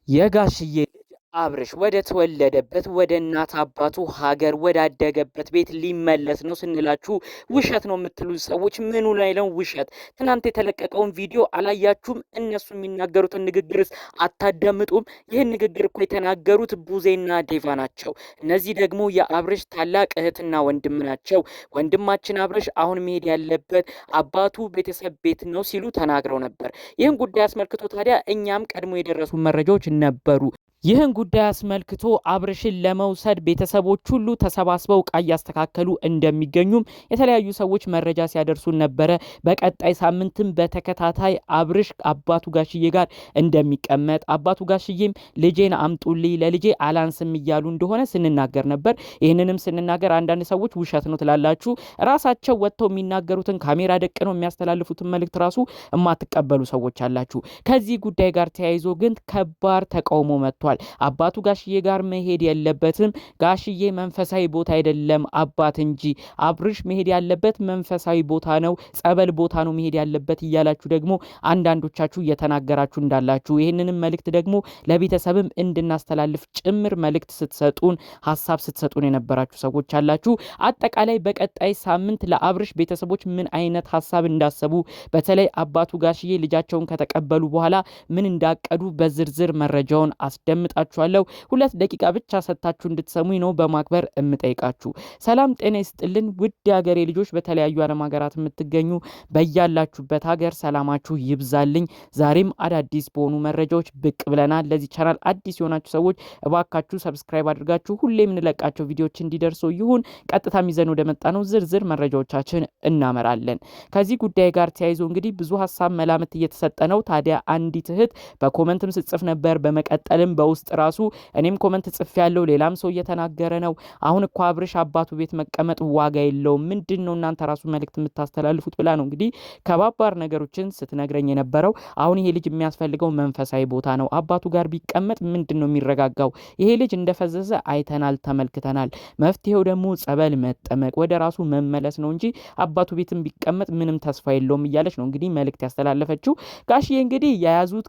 የጋሽዬ ልጅ አብርሽ ወደ ተወለደበት ወደ እናት አባቱ ሀገር ወዳደገበት ቤት ሊመለስ ነው ስንላችሁ ውሸት ነው የምትሉ ሰዎች ምኑ ላይ ነው ውሸት? ትናንት የተለቀቀውን ቪዲዮ አላያችሁም? እነሱ የሚናገሩትን ንግግርስ አታዳምጡም? ይህን ንግግር እኮ የተናገሩት ቡዜና ዴቫ ናቸው። እነዚህ ደግሞ የአብርሽ ታላቅ እህትና ወንድም ናቸው። ወንድማችን አብርሽ አሁን መሄድ ያለበት አባቱ ቤተሰብ ቤት ነው ሲሉ ተናግረው ነበር። ይህን ጉዳይ አስመልክቶ ታዲያ እኛም ቀድሞ የደረሱ መረጃዎች ነበሩ። ይህን ጉዳይ አስመልክቶ አብርሽን ለመውሰድ ቤተሰቦች ሁሉ ተሰባስበው ዕቃ እያስተካከሉ እንደሚገኙም የተለያዩ ሰዎች መረጃ ሲያደርሱን ነበረ። በቀጣይ ሳምንትም በተከታታይ አብርሽ አባቱ ጋሽዬ ጋር እንደሚቀመጥ አባቱ ጋሽዬም ልጄን አምጡልኝ ለልጄ አላንስም እያሉ እንደሆነ ስንናገር ነበር። ይህንንም ስንናገር አንዳንድ ሰዎች ውሸት ነው ትላላችሁ። ራሳቸው ወጥተው የሚናገሩትን ካሜራ ደቅነው የሚያስተላልፉትን መልእክት ራሱ የማትቀበሉ ሰዎች አላችሁ። ከዚህ ጉዳይ ጋር ተያይዞ ግን ከባድ ተቃውሞ መጥቷል። አባቱ ጋሽዬ ጋር መሄድ የለበትም። ጋሽዬ መንፈሳዊ ቦታ አይደለም አባት እንጂ አብርሽ መሄድ ያለበት መንፈሳዊ ቦታ ነው፣ ጸበል ቦታ ነው መሄድ ያለበት እያላችሁ ደግሞ አንዳንዶቻችሁ እየተናገራችሁ እንዳላችሁ ይህንንም መልእክት ደግሞ ለቤተሰብም እንድናስተላልፍ ጭምር መልእክት ስትሰጡን ሀሳብ ስትሰጡን የነበራችሁ ሰዎች አላችሁ። አጠቃላይ በቀጣይ ሳምንት ለአብርሽ ቤተሰቦች ምን አይነት ሀሳብ እንዳሰቡ በተለይ አባቱ ጋሽዬ ልጃቸውን ከተቀበሉ በኋላ ምን እንዳቀዱ በዝርዝር መረጃውን አስደምጣችኋለሁ። 2 ደቂቃ ብቻ ሰጥታችሁ እንድትሰሙኝ ነው በማክበር እምጠይቃችሁ። ሰላም ጤና ይስጥልን ውድ የሀገሬ ልጆች፣ በተለያዩ ዓለም ሀገራት የምትገኙ በያላችሁበት ሀገር ሰላማችሁ ይብዛልኝ። ዛሬም አዳዲስ በሆኑ መረጃዎች ብቅ ብለናል። ለዚህ ቻናል አዲስ የሆናችሁ ሰዎች እባካችሁ ሰብስክራይብ አድርጋችሁ ሁሌ የምንለቃቸው ቪዲዮዎች እንዲደርሱ ይሁን። ቀጥታ ይዘን ወደ መጣ ነው ዝርዝር መረጃዎቻችን እናመራለን። ከዚህ ጉዳይ ጋር ተያይዞ እንግዲህ ብዙ ሀሳብ መላምት እየተሰጠ ነው። ታዲያ አንዲት እህት በኮመንትም ስጽፍ ነበር፣ በመቀጠልም በውስጥ ራሱ እኔም ኮመንት ጽፍ ያለው ሌላም ሰው እየተናገረ ነው። አሁን እኮ አብርሽ አባቱ ቤት መቀመጥ ዋጋ የለውም፣ ምንድነው እናንተ ራሱ መልእክት የምታስተላልፉት ብላ ነው እንግዲህ ከባባር ነገሮችን ስትነግረኝ የነበረው። አሁን ይሄ ልጅ የሚያስፈልገው መንፈሳዊ ቦታ ነው። አባቱ ጋር ቢቀመጥ ምንድነው የሚረጋጋው? ይሄ ልጅ እንደፈዘዘ አይተናል፣ ተመልክተናል። መፍትሄው ደግሞ ጸበል መጠመቅ፣ ወደ ራሱ መመለስ ነው እንጂ አባቱ ቤትም ቢቀመጥ ምንም ተስፋ የለውም እያለች ነው እንግዲህ መልእክት ያስተላለፈችው። ጋሽዬ እንግዲህ የያዙት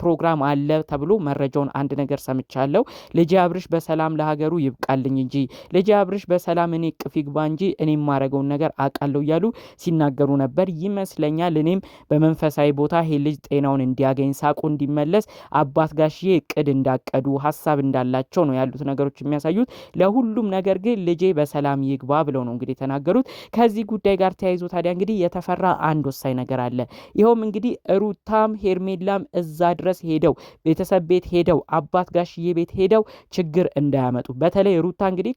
ፕሮግራም አለ ተብሎ መረጃውን አንድ ነገር ሰምቻለሁ። ልጅ አብርሽ በሰላም ለሀገሩ ይብቃልኝ እንጂ ልጅ አብርሽ በሰላም እኔ ቅፍ ይግባ እንጂ እኔ ማረገውን ነገር አቃለው እያሉ ሲናገሩ ነበር ይመስለኛል። እኔም በመንፈሳዊ ቦታ ይሄ ልጅ ጤናውን እንዲያገኝ ሳቁ እንዲመለስ አባት ጋሽዬ እቅድ እንዳቀዱ ሀሳብ እንዳላቸው ነው ያሉት ነገሮች የሚያሳዩት። ለሁሉም ነገር ግን ልጄ በሰላም ይግባ ብለው ነው እንግዲህ የተናገሩት። ከዚህ ጉዳይ ጋር ተያይዞ ታዲያ እንግዲህ የተፈራ አንድ ወሳኝ ነገር አለ። ይኸውም እንግዲህ ሩታም ሄርሜላም እዛ ድረስ ሄደው ቤተሰብ ቤት ሄደው አባት ጋሽዬ ቤት ሄደው ችግር እንዳያመጡ። በተለይ ሩታ እንግዲህ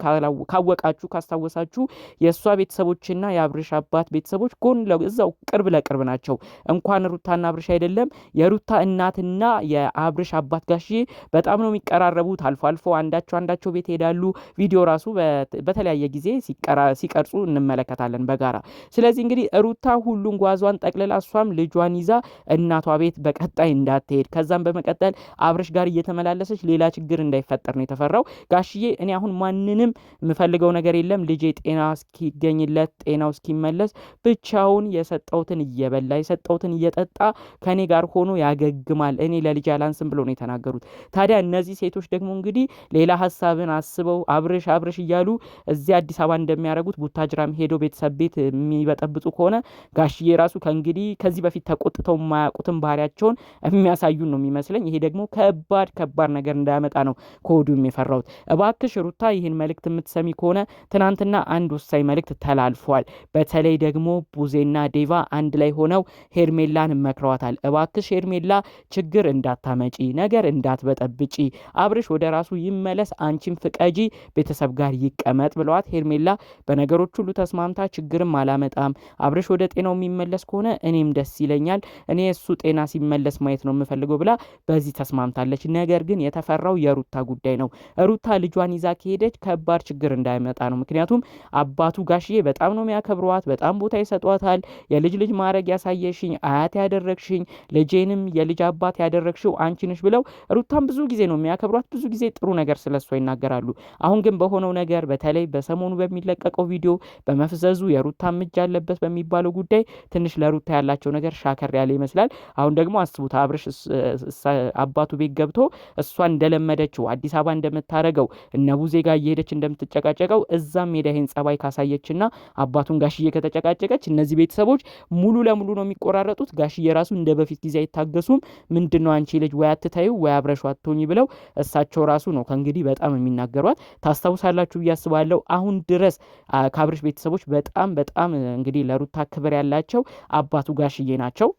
ካወቃችሁ ካስታወሳችሁ የእሷ ቤተሰቦችና የአብርሽ አባት ቤተሰቦች ጎን እዛው ቅርብ ለቅርብ ናቸው። እንኳን ሩታና አብርሽ አይደለም የሩታ እናትና የአብርሽ አባት ጋሽዬ በጣም ነው የሚቀራረቡት። አልፎ አልፎ አንዳቸው ቤት ሄዳሉ። ቪዲዮ ራሱ በተለያየ ጊዜ ሲቀርጹ እንመለከታለን በጋራ። ስለዚህ እንግዲህ ሩታ ሁሉን ጓዟን ጠቅልላ እሷም ልጇን ይዛ እናቷ ቤት በቀጣይ እንዳትሄድ ከዛም በመቀጠል አብርሽ ጋር እየተመላለሰች ሌላ ችግር እንዳይፈጠር ነው የተፈራው። ጋሽዬ እኔ አሁን ማንንም የምፈልገው ነገር የለም፣ ልጄ ጤና እስኪገኝለት ጤናው እስኪመለስ ብቻውን የሰጠውትን እየበላ የሰጠውትን እየጠጣ ከኔ ጋር ሆኖ ያገግማል፣ እኔ ለልጅ አላንስም ብሎ ነው የተናገሩት። ታዲያ እነዚህ ሴቶች ደግሞ እንግዲህ ሌላ ሀሳብን አስበው አብርሽ እያሉ እዚህ አዲስ አበባ እንደሚያደርጉት ቡታጅራም ሄደው ቤተሰብ ቤት የሚበጠብጡ ከሆነ ጋሽዬ ራሱ ከእንግዲህ ከዚህ በፊት ተቆጥተው የማያውቁትን ባህሪያቸውን የሚያሳዩን ነው የሚመስለኝ። ይሄ ደግሞ ከባድ ነገር እንዳያመጣ ነው ከወዲሁም የፈራሁት። እባክሽ ሩታ ይህን መልእክት የምትሰሚ ከሆነ ትናንትና አንድ ወሳኝ መልእክት ተላልፏል። በተለይ ደግሞ ቡዜና ዴቫ አንድ ላይ ሆነው ሄርሜላን መክረዋታል። እባክሽ ሄርሜላ ችግር እንዳታመጪ፣ ነገር እንዳትበጠብጪ፣ አብርሽ ወደ ራሱ ይመለስ፣ አንቺም ፍቀጂ፣ ቤተሰብ ጋር ይቀመጥ ብለዋት ሄርሜላ በነገሮች ሁሉ ተስማምታ ችግርም አላመጣም፣ አብርሽ ወደ ጤናው የሚመለስ ከሆነ እኔም ደስ ይለኛል፣ እኔ እሱ ጤና ሲመለስ ማየት ነው የምፈልገው ብላ በዚህ ተስማምታለች። ነገር ግን የተፈራው የሩታ ጉዳይ ነው። ሩታ ልጇን ይዛ ከሄደች ከባድ ችግር እንዳይመጣ ነው። ምክንያቱም አባቱ ጋሽዬ በጣም ነው የሚያከብሯት፣ በጣም ቦታ ይሰጧታል። የልጅ ማድረግ ያሳየሽኝ፣ አያት ያደረግሽኝ፣ ልጄንም የልጅ አባት ያደረግሽው አንቺ ነሽ ብለው ሩታን ብዙ ጊዜ ነው የሚያከብሯት፣ ብዙ ጊዜ ጥሩ ነገር ስለሷ ይናገራሉ። አሁን ግን በሆነው ነገር በተለይ በሰሞኑ በሚለቀቀው ቪዲዮ በመፍዘዙ የሩታ እጅ አለበት በሚባለው ጉዳይ ትንሽ ለሩታ ያላቸው ነገር ሻከር ያለ ይመስላል። አሁን ደግሞ አስቡት አብርሽ አባቱ ቤት ገብቶ እሷ እንደለመደችው አዲስ አበባ እንደምታረገው እነ ቡዜ ጋር እየሄደች እንደምትጨቃጨቀው እዛም ሄዳ ይሄን ጸባይ ካሳየችና አባቱን ጋሽዬ ከተጨቃጨቀች እነዚህ ቤተሰቦች ሙሉ ለሙሉ ነው የሚቆራረጡት። ጋሽዬ ራሱ እንደ በፊት ጊዜ አይታገሱም። ምንድነው አንቺ ልጅ ወይ አትታዩ ወይ አብረሹ አትሆኚ ብለው እሳቸው ራሱ ነው ከእንግዲህ በጣም የሚናገሯት። ታስታውሳላችሁ ብዬ አስባለሁ። አሁን ድረስ ከአብርሽ ቤተሰቦች በጣም እንግዲህ ለሩታ ክብር ያላቸው አባቱ ጋሽዬ ናቸው።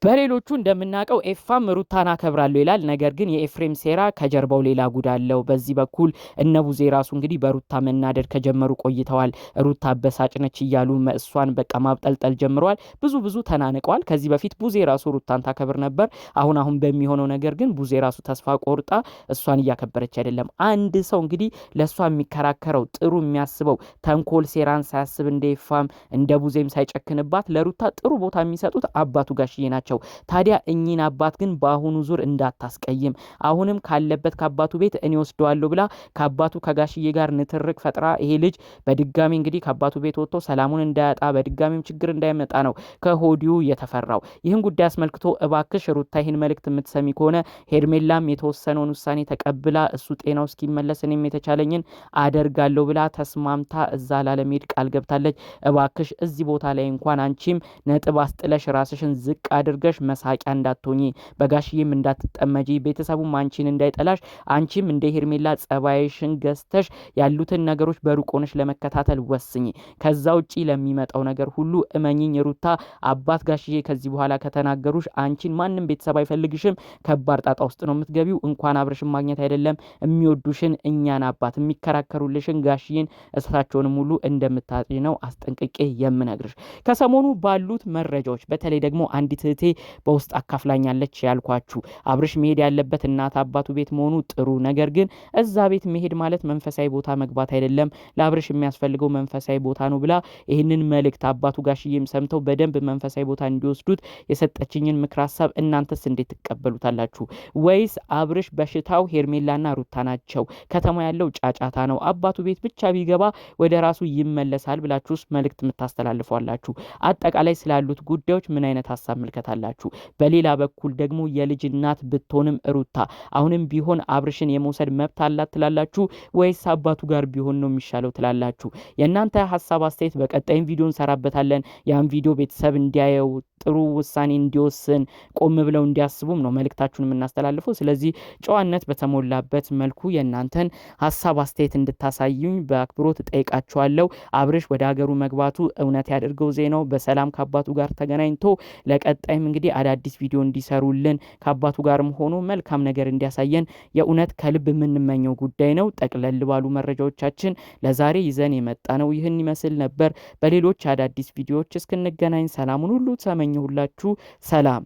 በሌሎቹ እንደምናውቀው ኤፋም ሩታን አከብራለሁ ይላል። ነገር ግን የኤፍሬም ሴራ ከጀርባው ሌላ ጉድ አለው። በዚህ በኩል እነ ቡዜ ራሱ እንግዲህ በሩታ መናደድ ከጀመሩ ቆይተዋል። ሩታ አበሳጭነች እያሉ እሷን በቃ ማብጠልጠል ጀምረዋል። ብዙ ተናንቀዋል። ከዚህ በፊት ቡዜ ራሱ ሩታን ታከብር ነበር። አሁን በሚሆነው ነገር ግን ቡዜ ራሱ ተስፋ ቆርጣ እሷን እያከበረች አይደለም። አንድ ሰው እንግዲህ ለእሷ የሚከራከረው ጥሩ የሚያስበው ተንኮል ሴራን ሳያስብ እንደ ኤፋም እንደ ቡዜም ሳይጨክንባት ለሩታ ጥሩ ቦታ የሚሰጡት አባቱ ጋሽዬ ናቸው። ታዲያ እኚህን አባት ግን በአሁኑ ዙር እንዳታስቀይም፣ አሁንም ካለበት ከአባቱ ቤት እኔ ወስደዋለሁ ብላ ከአባቱ ከጋሽዬ ጋር ንትርክ ፈጥራ ይሄ ልጅ በድጋሚ እንግዲህ ከአባቱ ቤት ወጥቶ ሰላሙን እንዳያጣ በድጋሚም ችግር እንዳይመጣ ነው ከሆዲው የተፈራው። ይህን ጉዳይ አስመልክቶ እባክሽ ሩታ ይህን መልእክት የምትሰሚ ከሆነ ሄርሜላም የተወሰነውን ውሳኔ ተቀብላ እሱ ጤናው እስኪመለስ እኔም የተቻለኝን አደርጋለሁ ብላ ተስማምታ እዛ ላለመሄድ ቃል ገብታለች። እባክሽ እዚህ ቦታ ላይ እንኳን አንቺም ነጥብ አስጥለሽ ራስሽን ዝቅ አድርገሽ መሳቂያ እንዳትሆኚ፣ በጋሽዬም እንዳትጠመጂ፣ ቤተሰቡም አንቺን እንዳይጠላሽ፣ አንቺም እንደ ሄርሜላ ጸባይሽን ገዝተሽ ያሉትን ነገሮች በሩቅ ሆነሽ ለመከታተል ወስኚ። ከዛ ውጪ ለሚመጣው ነገር ሁሉ እመኚኝ ሩታ፣ አባት ጋሽዬ ከዚህ በኋላ ከተናገሩሽ አንቺን ማንም ቤተሰብ አይፈልግሽም። ከባድ ጣጣ ውስጥ ነው የምትገቢው። እንኳን አብረሽን ማግኘት አይደለም የሚወዱሽን እኛን አባት የሚከራከሩልሽን ጋሽዬን እሳቸውንም ሁሉ እንደምታጪ ነው አስጠንቅቄ የምነግርሽ። ከሰሞኑ ባሉት መረጃዎች በተለይ ደግሞ አንዲት እህቴ በውስጥ አካፍላኛለች ያልኳችሁ አብርሽ መሄድ ያለበት እናት አባቱ ቤት መሆኑ ጥሩ፣ ነገር ግን እዛ ቤት መሄድ ማለት መንፈሳዊ ቦታ መግባት አይደለም፣ ለአብርሽ የሚያስፈልገው መንፈሳዊ ቦታ ነው ብላ ይህንን መልእክት አባቱ ጋሽዬም ሰምተው በደንብ መንፈሳዊ ቦታ እንዲወስዱት የሰጠችኝን ምክር ሀሳብ እናንተስ እንዴት ትቀበሉታላችሁ? ወይስ አብርሽ በሽታው ሄርሜላና ሩታ ናቸው፣ ከተማ ያለው ጫጫታ ነው፣ አባቱ ቤት ብቻ ቢገባ ወደ ራሱ ይመለሳል ብላችሁስ መልእክት የምታስተላልፏላችሁ? አጠቃላይ ስላሉት ጉዳዮች ምን አይነት ሀሳብ ምልከታላችሁ? በሌላ በኩል ደግሞ የልጅ እናት ብትሆንም ሩታ አሁንም ቢሆን አብርሽን የመውሰድ መብት አላት ትላላችሁ ወይስ አባቱ ጋር ቢሆን ነው የሚሻለው ትላላችሁ? የእናንተ ሀሳብ አስተያየት በቀጣይም ቪዲዮ እንሰራበታለን። ያን ቪዲዮ ቤተሰብ እንዲያየው ጥሩ ውሳኔ እንዲወስን ቆም ብለው እንዲያስቡም ነው መልእክታችሁን የምናስተላልፈው። ስለዚህ ጨዋነት በተሞላበት መልኩ የእናንተን ሀሳብ አስተያየት እንድታሳዩኝ በአክብሮት ጠይቃችኋለሁ። አብርሽ ወደ ሀገሩ መግባቱ እውነት ያድርገው፣ ዜናው በሰላም ከአባቱ ጋር ተገናኝቶ ለቀጣይም እንግዲህ አዳዲስ ቪዲዮ እንዲሰሩልን ከአባቱ ጋርም ሆኖ መልካም ነገር እንዲያሳየን የእውነት ከልብ የምንመኘው ጉዳይ ነው። ጠቅለል ባሉ መረጃዎቻችን ለዛሬ ይዘን የመጣ ነው ይህን ይመስል ነበር። በሌሎች አዳዲስ ቪዲዮዎች እስክንገናኝ ሰላሙን ሁሉ ተመኘሁላችሁ። ሰላም።